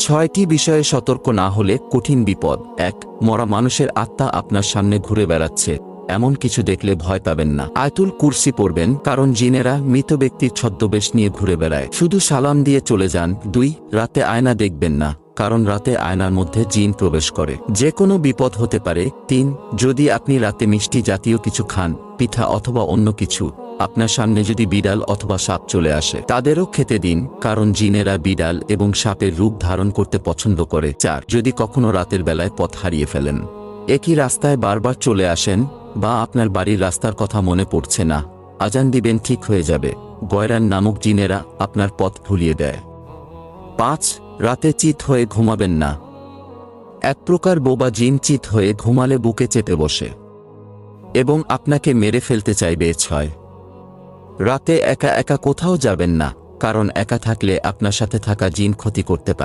6টি বিষয়ে সতর্ক না হলে কঠিন বিপদ। 1. মরা মানুষের আত্মা আপনার সামনে ঘুরে বেড়াচ্ছে, এমন কিছু দেখলে ভয় পাবেন না। আয়াতুল কুরসি পড়বেন, কারণ জিনেরা মৃত ব্যক্তির ছদ্মবেশ নিয়ে ঘুরে বেড়ায়। শুধু সালাম দিয়ে চলে যান। 2. রাতে আয়না দেখবেন না, কারণ রাতে আয়নার মধ্যে জিন প্রবেশ করে, যে কোনো বিপদ হতে পারে। 3. যদি আপনি রাতে মিষ্টি জাতীয় কিছু খান, পিঠা অথবা অন্য কিছু, আপনার সামনে যদি বিড়াল অথবা সাপ চলে আসে, তাদেরও খেতে দিন, কারণ জিনেরা বিড়াল এবং সাপের রূপ ধারণ করতে পছন্দ করে। 4. যদি কখনো রাতের বেলায় পথ হারিয়ে ফেলেন, একই রাস্তায় বারবার চলে আসেন, বা আপনার বাড়ির রাস্তার কথা মনে পড়ছে না, আজান দিবেন, ঠিক হয়ে যাবে। গয়রান নামক জিনেরা আপনার পথ ভুলিয়ে দেয়। 5. রাতে চিত হয়ে ঘুমাবেন না। এক প্রকার বোবা জিন চিত হয়ে ঘুমালে বুকে চেপে বসে এবং আপনাকে মেরে ফেলতে চাইবে। 6. রাতে একা একা কোথাও যাবেন না, কারণ একা থাকলে আপনার সাথে থাকা জিন ক্ষতি করতে পারে।